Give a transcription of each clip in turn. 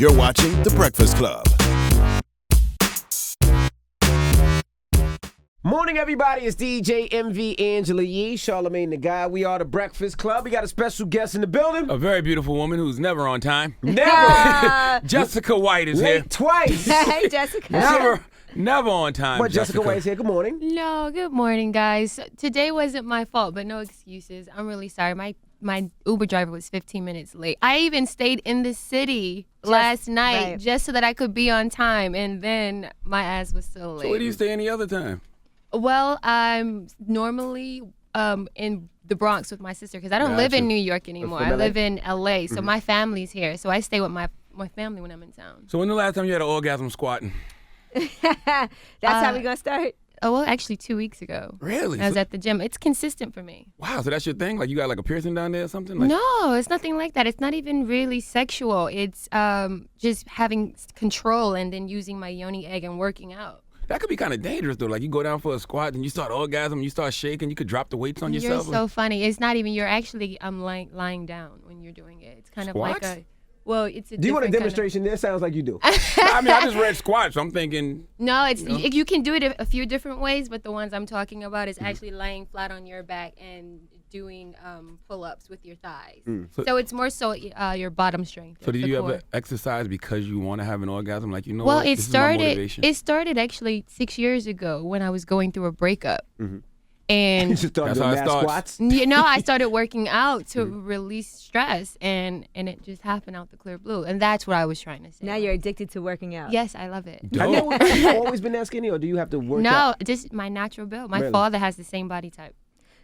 You're watching The Breakfast Club. Morning, everybody. It's DJ MV Angela Yee, Charlamagne the Guy. We are The Breakfast Club. We got a special guest in the building. A very beautiful woman who's never on time. Never. Jessica White is here. Late twice. Hey, Jessica. Never on time. But Jessica White's here. Good morning. No, good morning, guys. Today wasn't my fault, but no excuses. I'm really sorry. My Uber driver was 15 minutes late. I even stayed in the city last night just so that I could be on time, and then my ass was still late. So where do you stay any other time? Well, I'm normally in the Bronx with my sister because I don't live in New York anymore. I live in LA, so my family's here. So I stay with my family when I'm in town. So when the last time you had an orgasm squatting? That's how we gonna start? Oh, well, actually 2 weeks ago. Really? I was at the gym. It's consistent for me. Wow, so that's your thing? Like you got like a piercing down there or something? No, it's nothing like that. It's not even really sexual. It's just having control and then using my yoni egg and working out. That could be kind of dangerous though. Like you go down for a squat and you start orgasm, you start shaking, you could drop the weights on yourself. You're so funny. It's not even. You're actually lying down when you're doing it. It's kind of like a. Well, it's a. Do you want a demonstration? This sounds like you do. I mean, I just read squats, so I'm thinking. No, it's you can do it a few different ways, but the ones I'm talking about is actually laying flat on your back and doing pull-ups with your thighs. So it's more so your bottom strength. So did you ever exercise because you want to have an orgasm? Like Well, it started actually 6 years ago when I was going through a breakup. And you just started doing mad squats? I started working out to release stress, and it just happened out the clear blue. And that's what I was trying to say. Now you're addicted to working out. Yes, I love it. Have you always been that skinny, or do you have to work out? No, just my natural build. My father has the same body type.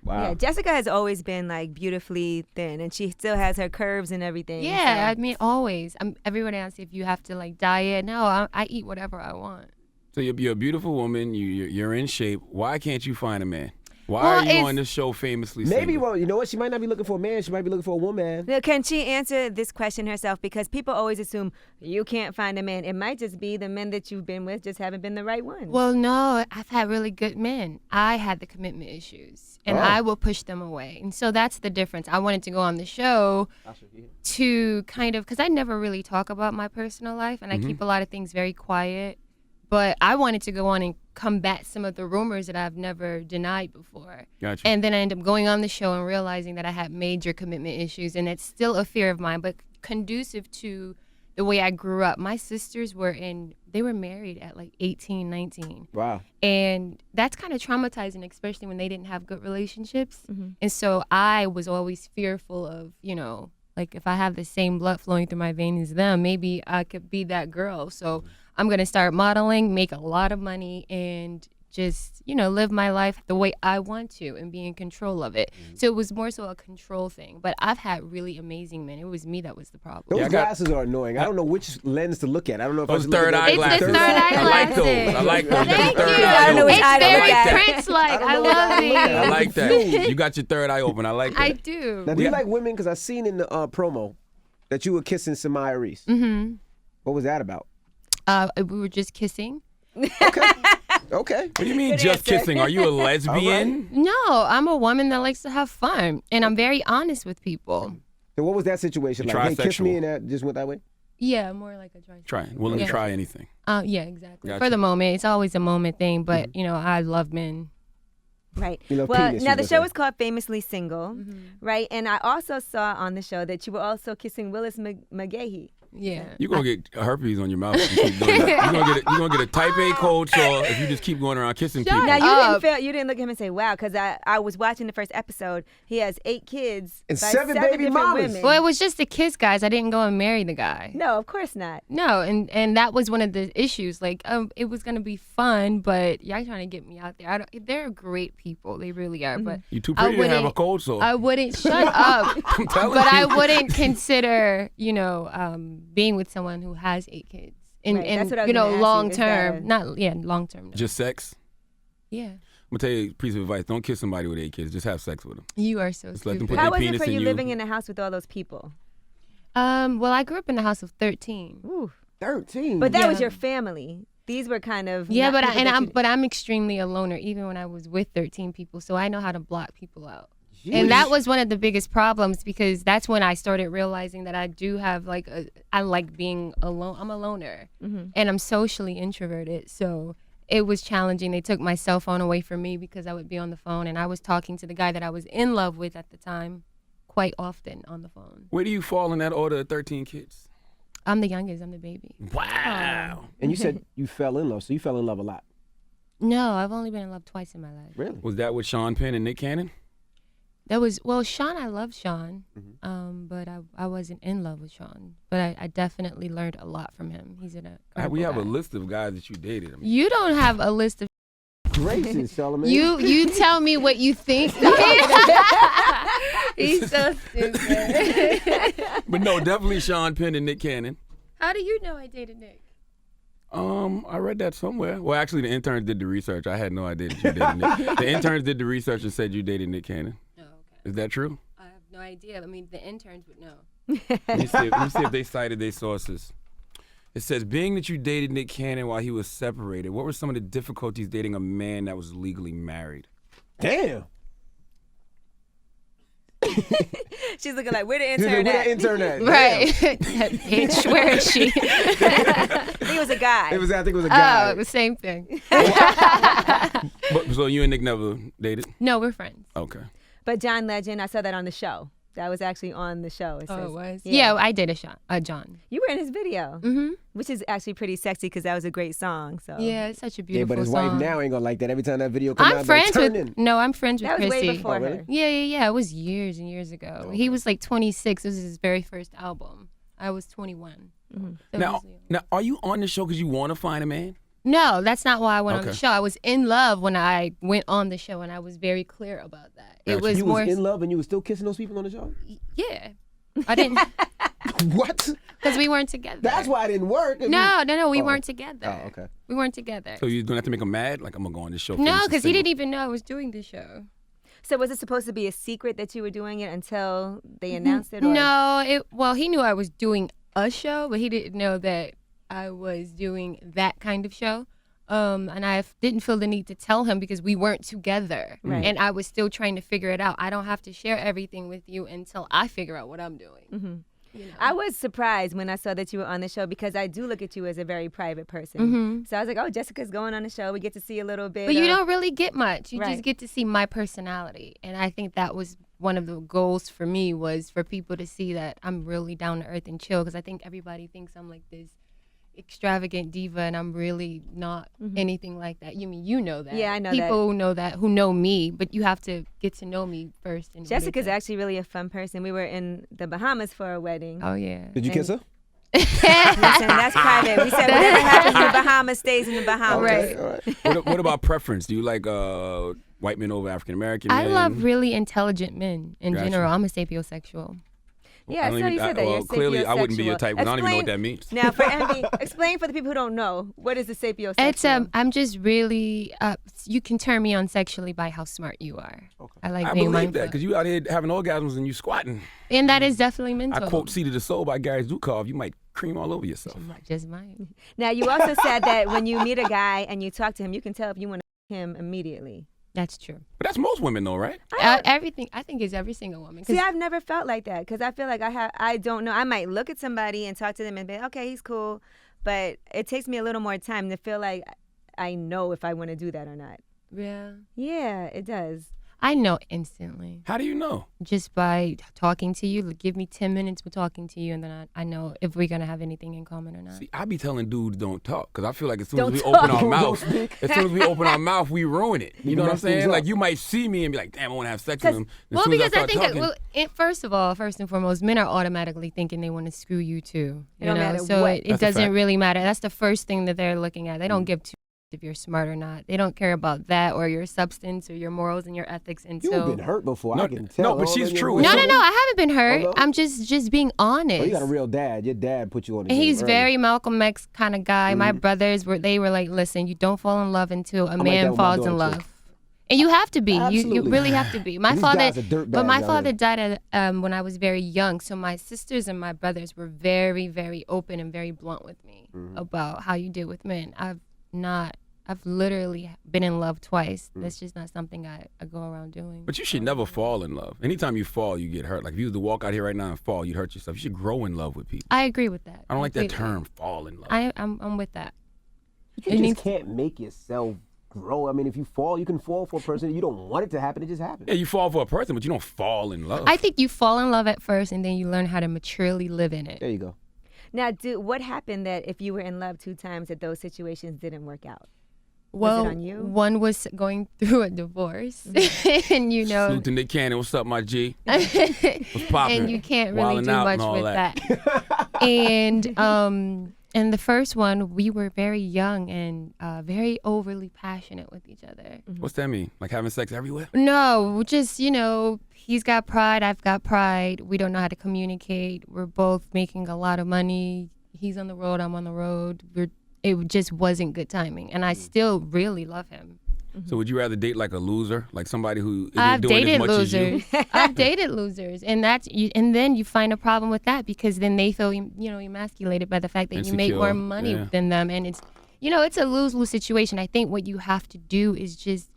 Wow. Yeah, Jessica has always been like beautifully thin, and she still has her curves and everything. Yeah, I mean, always. Everybody asks if you have to like diet. No, I eat whatever I want. So you're a beautiful woman. You're in shape. Why can't you find a man? Why are you on this show famously single? Maybe, well, you know what? She might not be looking for a man. She might be looking for a woman. Now, can she answer this question herself? Because people always assume you can't find a man. It might just be the men that you've been with just haven't been the right ones. Well, no, I've had really good men. I had the commitment issues, and I will push them away. And so that's the difference. I wanted to go on the show to kind of, because I never really talk about my personal life, and I keep a lot of things very quiet. But I wanted to go on and combat some of the rumors that I've never denied before. Gotcha. And then I ended up going on the show and realizing that I had major commitment issues, and it's still a fear of mine, but conducive to the way I grew up. My sisters they were married at like 18, 19. Wow. And that's kind of traumatizing, especially when they didn't have good relationships. And so I was always fearful of, like if I have the same blood flowing through my veins as them, maybe I could be that girl. So I'm going to start modeling, make a lot of money, and just, live my life the way I want to and be in control of it. So it was more so a control thing. But I've had really amazing men. It was me that was the problem. Those glasses are annoying. I don't know which lens to look at. I don't know if those third eye glasses. It's the third eye glasses. I like those. Thank you. I don't know which eye to look It's at. very Prince-like. I love it. I like that. You got your third eye open. I like that. I do. Now, do you like women? Because I seen in the promo that you were kissing Samaya Reese. What was that about? We were just kissing. Okay. What do you mean just kissing? Are you a lesbian? No, I'm a woman that likes to have fun, and I'm very honest with people. So what was that situation like? Hey, kiss me, and that just went that way? Yeah, more like a try. Willing to try anything. Yeah, exactly. Gotcha. For the moment, it's always a moment thing, but I love men. Right. You love Well, penis, now you the must show say. is called Famously Single, right? And I also saw on the show that you were also kissing Willis McGahee. Yeah. You're going to get herpes on your mouth if you keep doing that. You're going to get a type A cold sore if you just keep going around kissing people. Now, you didn't look at him and say, wow, because I was watching the first episode. He has 8 kids And by 7 baby different mamas. women. Well, it was just a kiss, guys. I didn't go and marry the guy. No, of course not. No, and that was one of the issues. Like, it was going to be fun, but y'all trying to get me out there. They're great people. They really are. But You're too pretty to have a cold sore. I wouldn't shut up. I'm telling But you. I wouldn't consider, being with someone who has 8 kids. And that's what I was gonna ask you. long Is that term. Long term. No. Just sex? Yeah. I'm going to tell you a piece of advice. Don't kiss somebody with 8 kids. Just have sex with them. You are so Just let them stupid. put How their was it penis for in you you. living in a house with all those people? Well, I grew up in a house of 13. Ooh. 13. But that Yeah. was your family. These were kind of Yeah, not people that you- but I'm extremely a loner, even when I was with 13 people. So I know how to block people out. And that was one of the biggest problems because that's when I started realizing that I do have I like being alone. I'm a loner and I'm socially introverted. So it was challenging. They took my cell phone away from me because I would be on the phone and I was talking to the guy that I was in love with at the time quite often on the phone. Where do you fall in that order of 13 kids? I'm the youngest. I'm the baby. Wow. And you said you fell in love, so you fell in love a lot. No, I've only been in love twice in my life. Really? Was that with Sean Penn and Nick Cannon? That was, Sean, I love Sean, but I wasn't in love with Sean. But I definitely learned a lot from him. He's in a We have guy. a list of guys that you dated. I mean, You don't have a list of Gracious, Charlamagne. you tell me what you think. He's so stupid. but no, definitely Sean Penn and Nick Cannon. How do you know I dated Nick? I read that somewhere. Well, actually, the interns did the research. I had no idea that you dated Nick. The interns did the research and said you dated Nick Cannon. Oh, okay. Is that true? I have no idea. I mean, the interns would know. Let me see if they cited their sources. It says, being that you dated Nick Cannon while he was separated, what were some of the difficulties dating a man that was legally married? Damn. She's looking like, where the intern Where at? the intern at? Right. Bitch, where is she? I think it was a guy. I think it was a guy. Oh, the same thing. So you and Nick never dated? No, we're friends. Okay. But John Legend, I saw that on the show. That was actually on the show. It Oh, says. it was? Yeah. Yeah, I did a John. You were in his video, which is actually pretty sexy because that was a great song. So Yeah, it's such a Yeah, beautiful but his song. wife now ain't gonna like that. Every time that video comes out, I'm friends turn with in. No, I'm friends with that was Chrissy. way before Oh, really? her. Yeah. It was years and years ago. He was like 26. This was his very first album. I was 21. So it Now, was- now, are you on the show because you want to find a man? No, that's not why I went on the Okay. show. I was in love when I went on the show, and I was very clear about that. It Gotcha. was You more, was in love and you was still kissing those people on the show? yeah. I didn't What? because we weren't together. That's why it didn't work. No, we Oh. weren't together. Oh, okay. We weren't together. So you're going to have to make him mad? Like, I'm going to go on this show? No, famous and because he single. didn't even know I was doing the show. So was it supposed to be a secret that you were doing it until they announced it? Or? No, well, he knew I was doing a show, but he didn't know that I was doing that kind of show. And I didn't feel the need to tell him because we weren't together. Right. And I was still trying to figure it out. I don't have to share everything with you until I figure out what I'm doing. You know? I was surprised when I saw that you were on the show because I do look at you as a very private person. So I was like, oh, Jessica's going on the show. We get to see a little bit. But you of- don't really get much. You Right. just get to see my personality. And I think that was one of the goals for me was for people to see that I'm really down to earth and chill because I think everybody thinks I'm like this extravagant diva and I'm really not anything like that. You know that. Yeah, I know that. People know that who know me, but you have to get to know me first. And Jessica's actually really a fun person. We were in the Bahamas for a wedding. Oh yeah. Did you kiss her? Listen, that's private. We said whatever happens in the Bahamas stays in the Bahamas. Right. All right. What about preference? Do you like white men over African American men? I love really intelligent men in Gotcha. general. I'm a sapiosexual. Yeah, I don't so you even- said that. well, You're clearly I wouldn't be your sapiosexual. type because I don't even know what that Explain- means. Now, for Envy, explain for the people who don't know, what is a sapiosexual? It's I'm just really you can turn me on sexually by how smart you are. I like I being believe mindful. that because you out here having orgasms and you squatting. And that is definitely mental. I quote "Seat of the Soul" by Gary Zukov. You might cream all over yourself. Just mine. Now, you also said that when you meet a guy and you talk to him, you can tell if you want to him immediately. That's true. But that's most women, though, right? Everything I think is every single woman. 'Cause See, I've never felt like that because I feel like I don't know. I might look at somebody and talk to them and be, okay, he's cool. But it takes me a little more time to feel like I know if I want to do that or not. yeah, Yeah, it does. I know instantly How do you know? just by talking to you. Like, give me 10 minutes with talking to you, and then I know if we're gonna have anything in common or not. See, I be telling dudes don't talk because I feel like as soon Don't as we talk. open our Don't mouth, speak. as soon as we open our mouth, we ruin it. You know what I'm mess things saying? Like up. you might see me and be like, "Damn, I want to have sex with him." As Well, soon as because I start think, talking, first of all, first and foremost, men are automatically thinking they want to screw you too. It don't matter so what. it That's a doesn't fact. really matter. That's the first thing that they're looking at. They don't give two if you're smart or not. They don't care about that or your substance or your morals and your ethics. And You've so, been hurt before. No, I can tell. no, but all she's in your true. voice. no, So- I haven't been hurt. Oh, no? I'm just being honest. Oh, you got a real dad. Your dad put you on the And game he's early. very Malcolm X kind of guy. My brothers were like, listen, you don't fall in love until a like that man with my falls in daughter, love. too. And you have to be. You Absolutely. really have to be. My These father, guys are dirtbags but my out father here. died when I was very young. So my sisters and my brothers were very, very open and very blunt with me Mm-hmm. about how you deal with men. I've not I've literally been in love twice. That's just not something I go around doing. But you should never fall in love. Anytime you fall, you get hurt. Like if you was to walk out here right now and fall, you'd hurt yourself. You should grow in love with people. I agree with that. I don't like that completely. term, fall in love. I'm with that. You just can't make yourself grow. I mean, if you fall, you can fall for a person. You don't want it to happen. It just happens. Yeah, you fall for a person, but you don't fall in love. I think you fall in love at first, and then you learn how to maturely live in it. There you go. Now, what happened that if you were in love 2 times that those situations didn't work out? Well, was it on you? One was going through a divorce, and you know, Salute to Nick Cannon. What's up, my G? What's poppin'? and you can't really Wildin' do out much and all with that. And the first one, we were very young and very overly passionate with each other. What's that mean? Like having sex everywhere? No, just, you know, he's got pride, I've got pride. We don't know how to communicate. We're both making a lot of money. He's on the road, I'm on the road. It just wasn't good timing. And I still really love him. So would you rather date like a loser, like somebody who isn't I've doing as dated much as you? losers. I've dated losers, and and then you find a problem with that because then they feel emasculated by the fact that you make Insecure, more money yeah. than them, and it's a lose-lose situation. I think what you have to do is just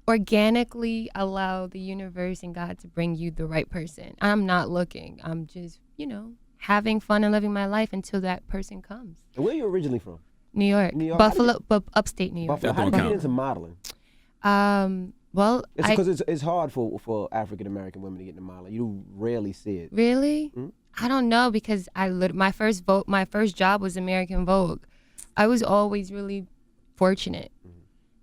organically allow the universe and God to bring you the right person. I'm not looking. I'm just having fun and living my life until that person comes. Where are you originally from? New York. New York? Buffalo, upstate New York. Buffalo. How don't did you count. get into modeling? Well, It's because it's hard for African American women to get into modeling. You rarely see it. Really? I don't know because my first job was American Vogue. I was always really fortunate.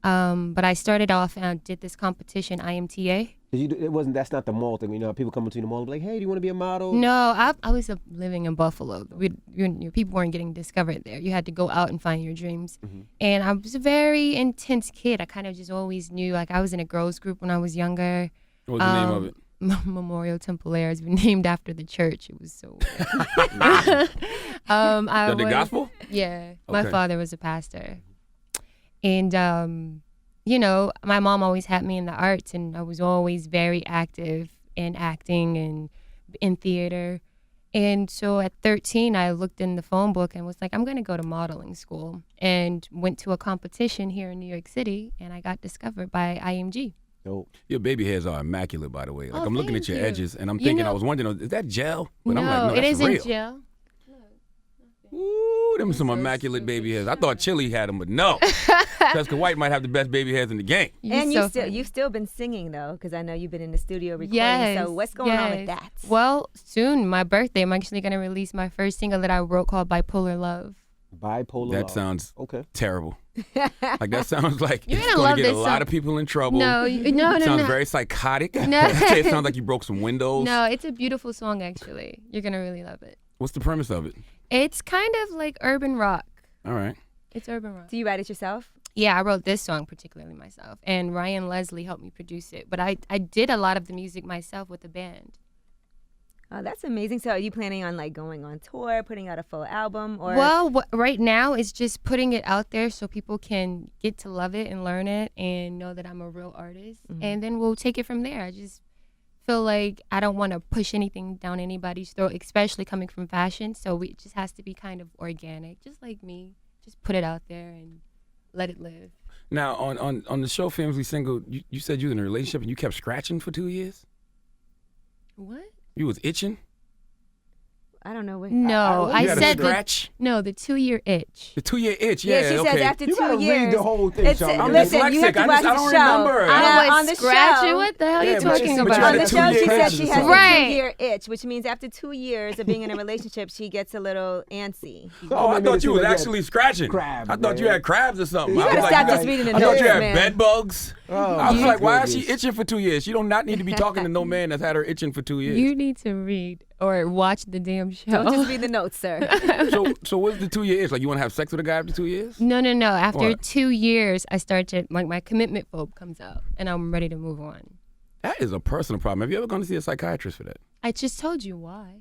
But I started off and I did this competition, IMTA. That's not the mall thing. You know, people come into the mall and be like, hey, do you want to be a model? No, I was living in Buffalo. People weren't getting discovered there. You had to go out and find your dreams. And I was a very intense kid. I kind of just always knew, like I was in a girls group when I was younger. What was the name of it? Memorial Templars, named after the church. It was so weird. The gospel? Yeah. My Okay. father was a pastor. And, my mom always had me in the arts, and I was always very active in acting and in theater. And so at 13, I looked in the phone book and was like, I'm going to go to modeling school, and went to a competition here in New York City, and I got discovered by IMG. Dope. Your baby hairs are immaculate, by the way. Like Oh, I'm looking at thank your you. edges, and I'm You thinking, know- I was wondering, is that gel? But no, I'm like, no, it that's isn't real. gel. Ooh, them some immaculate baby hairs. I thought Chili had them, but no. Jessica White might have the best baby hairs in the game. And so funny. you've still been singing though, because I know you've been in the studio recording. Yes, So what's going on with that? Well, soon, my birthday, I'm actually going to release my first single that I wrote called Bipolar Love. Bipolar That love. sounds Okay. terrible. Like that sounds like You're it's gonna going love to get a this lot song. of people in trouble. No, no, Sounds no. very psychotic. No. It sounds like you broke some windows. No, it's a beautiful song, actually. You're going to really love it. What's the premise of it? It's kind of like urban rock. All right. It's urban rock. Do you write it yourself? Yeah, I wrote this song particularly myself, and Ryan Leslie helped me produce it. But I did a lot of the music myself with the band. Oh, that's amazing. So are you planning on like going on tour, putting out a full album, or? Well, right now it's just putting it out there so people can get to love it and learn it and know that I'm a real artist. And then we'll take it from there. I just feel like I don't want to push anything down anybody's throat, especially coming from fashion. So it just has to be kind of organic, just like me. Just put it out there and let it live. Now, on the show Famously Single, you said you were in a relationship and you kept scratching for 2 years? What? You was itching? I don't know what. No, You I had a said scratch? the 2-year itch. The 2-year itch, Yeah, yeah, she okay. says after You 2 gotta years. read the whole thing, It's, Charlie. I'm listen, you have dyslexic. to I watch don't the show. remember. I on was the scratching. show. What the hell are Yeah, you but you talking said- but you about? had On a the 2 show, year she said itch she or has something. a Right. 2-year itch, which means after 2 years of being in a relationship, she gets a little antsy. Oh, I maybe thought you was it's actually scratching. crabs, I thought you man. had crabs or something. You I was gotta like, stop you just got- reading the I thought notes, you had man. bed bugs. Oh, I was my like, why is she goodness. itching for 2 years? She don't not need to be talking to no man that's had her itching for 2 years. You need to read or watch the damn show. Don't just read the notes, sir. So what's the 2-year itch? Like you want to have sex with a guy after 2 years? No. After What? 2 years, I start to, like, my commitment phobe comes out, and I'm ready to move on. That is a personal problem. Have you ever gone to see a psychiatrist for that? I just told you why.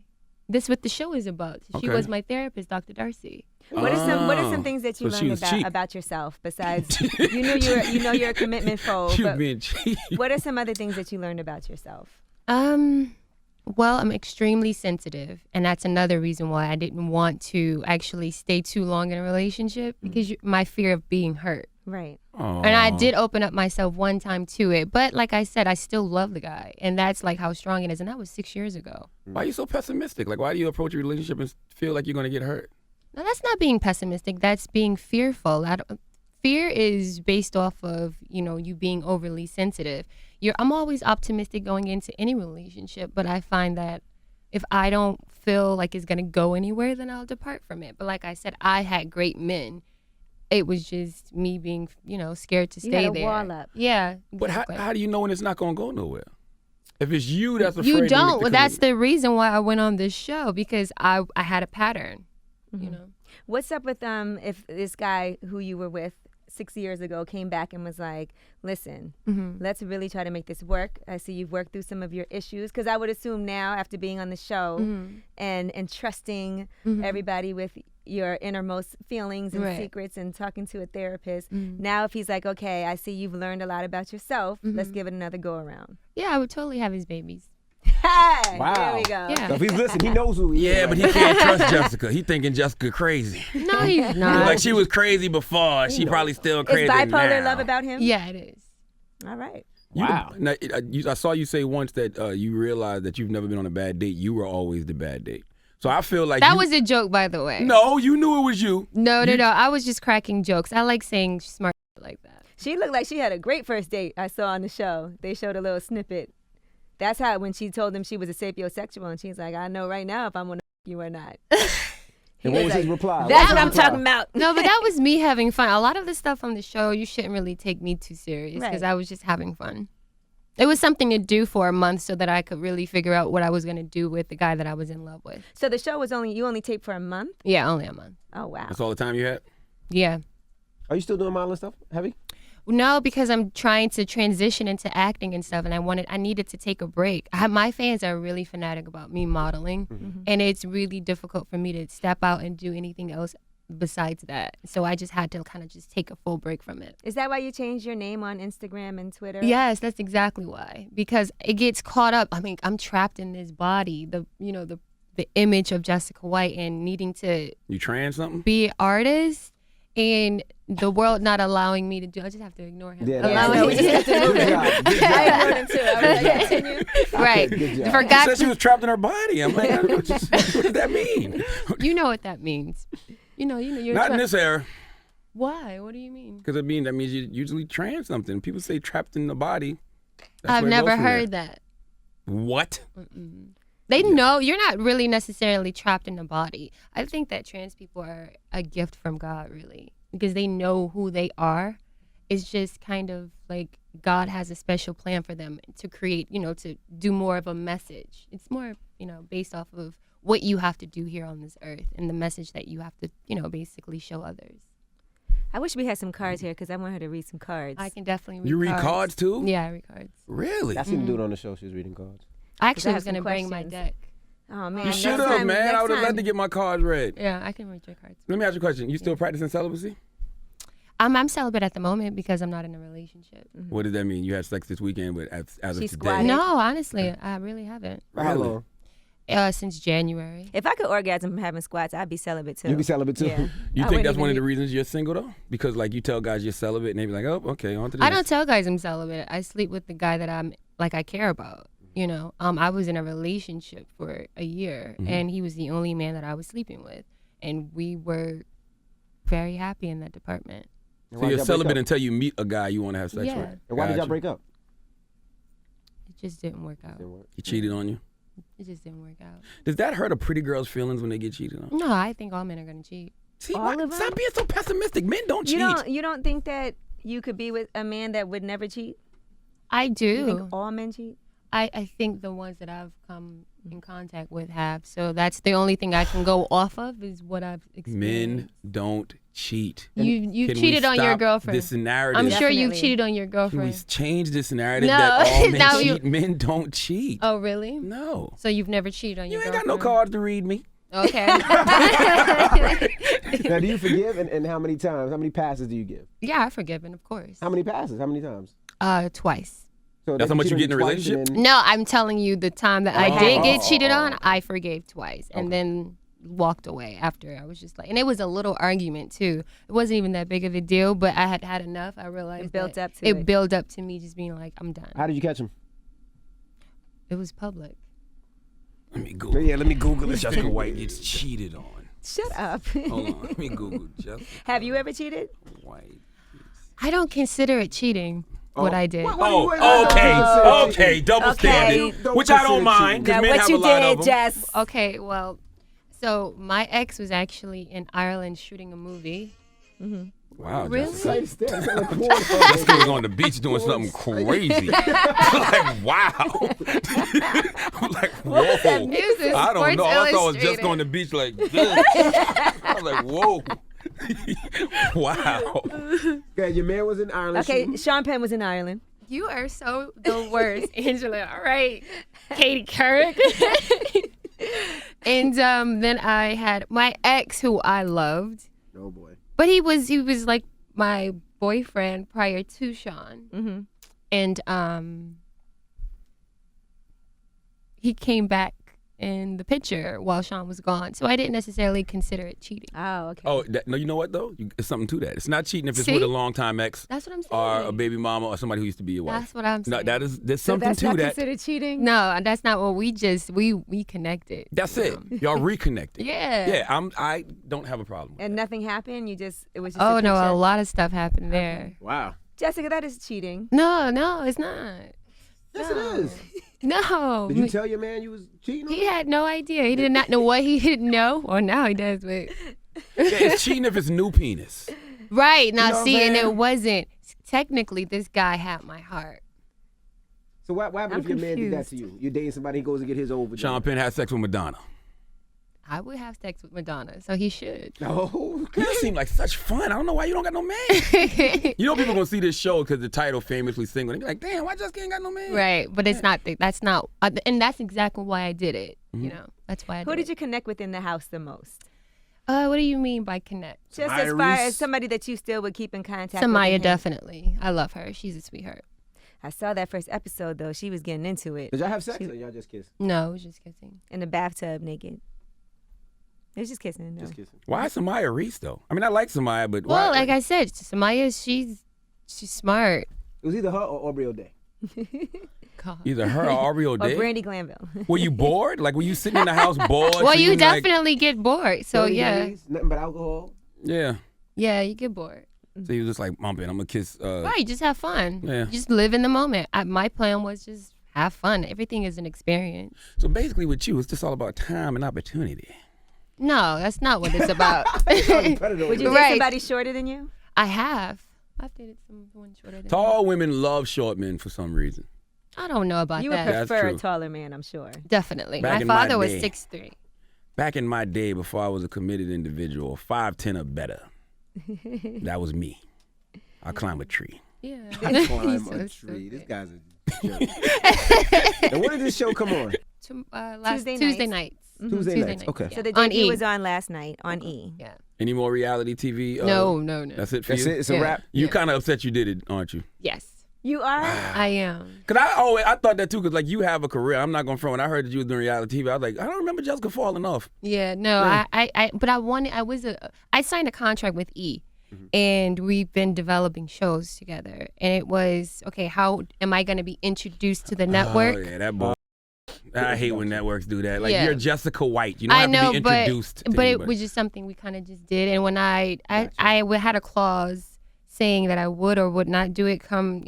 This what the show is about. She Okay. was my therapist, Dr. Darcy. What are some things that you So she learned was cheap. about yourself besides you know you're a commitment phobe? She was But being cheap. what are some other things that you learned about yourself? Well, I'm extremely sensitive, and that's another reason why I didn't want to actually stay too long in a relationship because my fear of being hurt. Right. And I did open up myself one time to it. But like I said, I still love the guy. And that's like how strong it is. And that was 6 years ago. Why are you so pessimistic? Like, why do you approach a relationship and feel like you're going to get hurt? No, that's not being pessimistic. That's being fearful. Fear is based off of, you being overly sensitive. I'm always optimistic going into any relationship, but I find that if I don't feel like it's going to go anywhere, then I'll depart from it. But like I said, I had great men. It was just me being, scared to stay there. You had a wall up. Yeah. But how do you know when it's not going to go nowhere? If it's you that's afraid You to don't. make the Well, that's commitment. the reason why I went on this show, because I had a pattern, What's up with if this guy who you were with 6 years ago came back and was like, listen, let's really try to make this work. I see you've worked through some of your issues. Because I would assume now, after being on the show and trusting everybody with your innermost feelings and secrets and talking to a therapist, now if he's like, okay, I see you've learned a lot about yourself, let's give it another go around. Yeah, I would totally have his babies. Hey, Wow. there we go. Yeah. So if he's listening, he knows who he is. Yeah, but he can't trust Jessica. He thinking Jessica crazy. No, he's not. Like she was crazy before. She probably still crazy Is bipolar now. love about him? Yeah, it is. All right. Wow. I saw you say once that you realized that you've never been on a bad date. You were always the bad date. So I feel like That was a joke, by the way. No, you knew it was you. No. I was just cracking jokes. I like saying smart shit like that. She looked like she had a great first date I saw on the show. They showed a little snippet. That's how, when she told him she was a sapiosexual, and she's like, I know right now if I'm going to you or not. And what was his reply? That's what I'm talking about. No, but that was me having fun. A lot of the stuff on the show, you shouldn't really take me too serious, because Right. I was just having fun. It was something to do for a month so that I could really figure out what I was going to do with the guy that I was in love with. So the show was you only taped for a month? Yeah, only a month. Oh, wow. That's all the time you had? Yeah. Are you still doing modeling stuff, Heavy? No, because I'm trying to transition into acting and stuff, and I needed to take a break. My fans are really fanatic about me modeling, and it's really difficult for me to step out and do anything else besides that. So I just had to kind of just take a full break from it. Is that why you changed your name on Instagram and Twitter? Yes, that's exactly why. Because it gets caught up. I mean, I'm trapped in this body, the image of Jessica White, and needing to You trans something? be an artist, and the world not allowing me to do. I just have to ignore him. Yeah, Allowing me good job. Good job. I ignored him too. I was like, continue. right. Good job. She Forgot. said she was trapped in her body. I'm like, what does that mean? You know what that means. You know. You're Not in this era. Why? What do you mean? Because that means you usually trans something. People say trapped in the body. That's I've where it goes never from heard there. that. What? They know you're not really necessarily trapped in the body. I think that trans people are a gift from God, really, because they know who they are. It's just kind of like God has a special plan for them to create, to do more of a message. It's more, based off of what you have to do here on this earth and the message that you have to, basically show others. I wish we had some cards here because I want her to read some cards. I can definitely read You read cards too? Yeah, I read cards. Really? I seen him do it on the show. She was reading cards. I actually have was going to some bring my questions. deck. Oh, man. You next should have, time- man. next I would have time. loved to get my cards read. Yeah, I can read your cards. Let me ask you a question. You still practicing celibacy? I'm celibate at the moment because I'm not in a relationship. What does that mean? You had sex this weekend, but as of She today. squatted. No, honestly, I really haven't. For how Really? long? Since January. If I could orgasm from having squats, I'd be celibate too. You be celibate too? Yeah. You I think wouldn't that's one of the even reasons you're single though? Because like you tell guys you're celibate and they be like, oh, okay, on to the I next. don't tell guys I'm celibate. I sleep with the guy that I care about. I was in a relationship for a year, and he was the only man that I was sleeping with, and we were very happy in that department. And So why you're did y'all break celibate up? until you meet a guy you want to have sex Yeah. with. And why did y'all Gotcha. break up? It just didn't work out. He cheated on you. It just didn't work out. Does that hurt a pretty girl's feelings when they get cheated on? No, I think all men are gonna cheat. See, All why- of them? stop being so pessimistic. Men don't You cheat. don't think that you could be with a man that would never cheat? I do. You think all men cheat? I think the ones that I've come in contact with have. So that's the only thing I can go off of is what I've experienced. Men don't cheat. You Can we cheated on your stop girlfriend. This narrative. I'm sure you Definitely. cheated on your Can we girlfriend. change this narrative No, that all men now you- cheat? Men don't cheat. Oh, really? No. So you've never cheated on You your ain't got girlfriend? no cards to read me. Okay. Now, do you forgive? And how many times? How many passes do you give? Yeah, I've forgiven, of course. How many passes? How many times? Twice. So That's they how much cheat you on get in a twice relationship? and then- No, I'm telling you the time that I did get cheated on, I forgave twice. And then walked away after. I was just like, and it was a little argument too. It wasn't even that big of a deal, but I had had enough. I realized It built that up to it. it built up to me just being like, I'm done. How did you catch him? It was public. Let me Google. Yeah, let me Google it. Jessica White gets cheated on. Shut up. Hold on. Let me Google Jessica Have you ever cheated? White. I don't consider it cheating. What I did. Okay, double standard, which I don't mind. 'Cause Now, men what have you a lot of did, them. Jess? Okay, well, so my ex was actually in Ireland shooting a movie. Wow, Really? Jessica. Jessica was on the beach doing something crazy. Like, wow. I'm like, whoa. It was in I don't Sports know. I thought I was just Illustrated. on the beach like this. I was like, whoa. Wow. Yeah, your man was in Ireland. Okay, Sean Penn was in Ireland. You are so the worst, Angela. All right, Katie Couric. And then I had my ex, who I loved, Oh boy. but he was like my boyfriend prior to Sean. And he came back in the picture while Sean was gone, so I didn't necessarily consider it cheating. Oh, okay. Oh, no, you know what, though? It's something to that. It's not cheating if it's See? with a longtime ex That's what I'm saying. or a baby mama or somebody who used to be your wife. That's what I'm saying. No, there's so something that's to not that. considered cheating? No, that's not what we connected. That's it. Y'all reconnected. Yeah. Yeah, I don't have a problem. And nothing happened? It was just Oh a no, picture? a lot of stuff happened there. Wow. Jessica, that is cheating. No, it's not. Yes, it is. No. Did you tell your man you was cheating on He him? had no idea. He did not know what he didn't know. Or now he does, but Yeah, it's cheating if it's new penis. right now, know what see, I'm and saying? it wasn't. Technically, this guy had my heart. So what happened I'm if your man did that confused. to you? You're dating somebody, he goes to get his over. Sean Penn had sex with Madonna. I would have sex with Madonna, so he should. Oh, You seem like such fun. I don't know why you don't got no man. You know people gonna see this show because the title Famously Single. They be like, damn, why Jessica ain't got no man? Right, but it's not. That's not. And that's exactly why I did it. You know, that's why I did Who did it. you connect with in the house the most? What do you mean by connect? Just as far Iris. as somebody that you still would keep in contact with. Samaya, and hang- definitely. I love her. She's a sweetheart. I saw that first episode, though. She was getting into it did y'all have sex or y'all just kissed? No, it was just kissing. in the bathtub naked. It was just kissing, though. Just kissing. Why Samaya Reese though? I mean, I like Samaya, but Well, why? like I said, Samaya, she's smart. It was either her or Aubrey O'Day. God. Either her or Aubrey Or O'Day. Brandy Glanville. Were you bored? Like, were you sitting in the house bored? Well, you feeling like- definitely get bored. So 30 yeah, days, nothing but alcohol. Yeah. you get bored. So you was just like, Mom, I'm gonna kiss. Right, just have fun. Yeah. Just live in the moment. My plan was just have fun. Everything is an experience. So basically, with you, it's just all about time and opportunity. No, that's not what it's about. Would you date Right. somebody shorter than you? I have. I've dated someone shorter than me. Tall women love short men for some reason. I don't know about You would that. That's prefer a true. taller man, I'm sure. Definitely. Back My in my father was day. 6'3". Back in my day, before I was a committed individual, 5'10" or better. That was me. I climb a tree. Yeah. Climb He's a so tree. This stupid. guy's a jerk. And when did this show come on? Last Tuesday nights. Tuesday nights. Okay. Yeah. So the On debut E. was on last night on E. Yeah. Any more reality TV? No. That's it for That's you? it. It's a Yeah. wrap. You kind of upset you did it, aren't you? Yes. You are? I am. Cause I thought that too. Cause like you have a career. I'm not gonna front. When I heard that you was doing reality TV, I was like, I don't remember Jessica falling off. Yeah, no, but I signed a contract with E, and we've been developing shows together, and it was, okay, how am I going to be introduced to the network? Oh yeah, that boy. I hate when networks do that. Like Yeah. you're Jessica White. You don't I have know, to be introduced. to but it anybody. was just something we kind of just did, and when I had a clause saying that I would or would not do it come,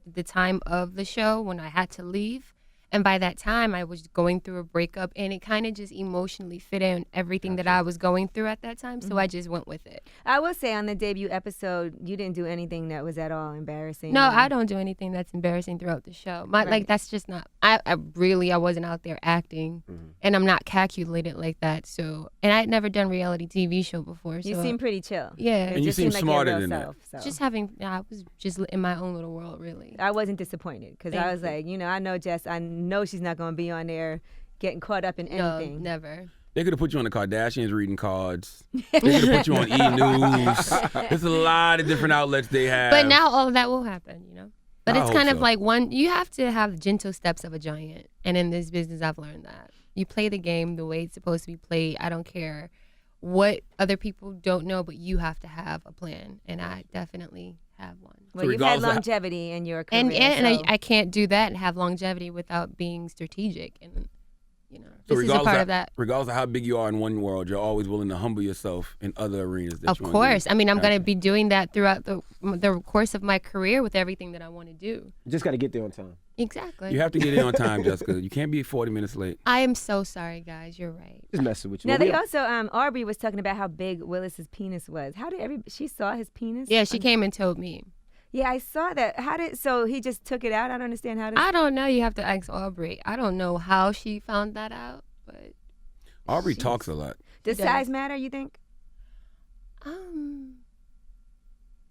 the time of the show when I had to leave. And by that time, I was going through a breakup, and it kind of just emotionally fit in everything that I was going through at that time. So I just went with it. I will say on the debut episode, you didn't do anything that was at all embarrassing. No, I don't do anything that's embarrassing throughout the show. Right. Like, that's just not, I wasn't out there acting, and I'm not calculated like that. So, and I had never done reality TV show before. You so, seem pretty chill. yeah. It And you just seem seemed like your smarter real than that. self, so. Just I was just in my own little world, really. I wasn't disappointed because I Thank was you. like, I know Jess. I know she's not going to be on there getting caught up in No, anything. never. They could have put you on the Kardashians reading cards. They could have put you on E! News. There's a lot of different outlets they have. But now all of that will happen, But I it's hope kind of so. like you have to have gentle steps of a giant. And in this business, I've learned that. You play the game the way it's supposed to be played. I don't care what other people don't know, but you have to have a plan, and I definitely have one. Well, you've had longevity in your career. And I can't do that and have longevity without being strategic. And, So this is a part of that. Regardless of how big you are in one world, you're always willing to humble yourself in other arenas. Of course. I mean, I'm going to be doing that throughout the course of my career with everything that I want to do. You just got to get there on time. Exactly. You have to get in on time, Jessica. You can't be 40 minutes late. I am so sorry, guys. You're right. Just messing with you. Now, they also, Aubrey was talking about how big Willis's penis was. How did she saw his penis? Yeah, she came and told me. Yeah, I saw that. So he just took it out? I don't understand how to. I don't know. You have to ask Aubrey. I don't know how she found that out, but. Aubrey talks a lot. Does size matter, you think?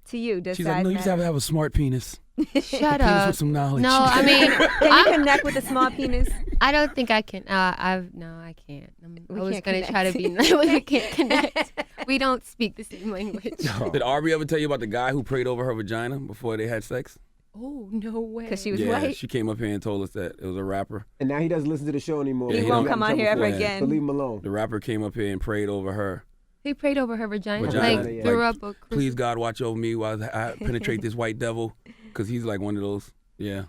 To you, does She's size like, no, you matter? just have to have a smart penis. Shut Penis up. with some knowledge. No, I mean, Can you connect with a small penis? I don't think I can. No, I can't. I was can't going to try to be. We can't connect. We don't speak the same language. Did Aubrey ever tell you about the guy who prayed over her vagina before they had sex? Oh, no way. Because she was Yeah, white. she came up here and told us that it was a rapper. And now he doesn't listen to the show anymore. Yeah, He he won't don't come on here ever again. So leave him alone. The rapper came up here and prayed over her. He prayed over her vagina. Vagina, Like, yeah. threw up a Please, God, watch over me while I penetrate this white devil. Because he's like one of those. Yeah.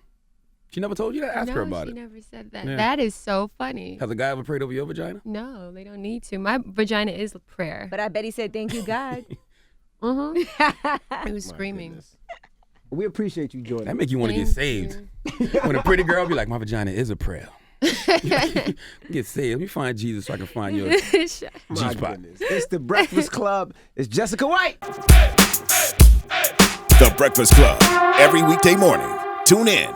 She never told you that? Ask her about she it. never said that. Yeah. That is so funny. Has a guy ever prayed over your vagina? No, they don't need to. My vagina is prayer. But I bet he said, thank you, God. He was screaming. Goodness. We appreciate you joining. That make you want to get Thank saved. you. When a pretty girl be like, my vagina is a prayer. Get saved. Let me find Jesus so I can find your My G-spot. goodness. It's the Breakfast Club. It's Jessica White. The Breakfast Club. Every weekday morning. Tune in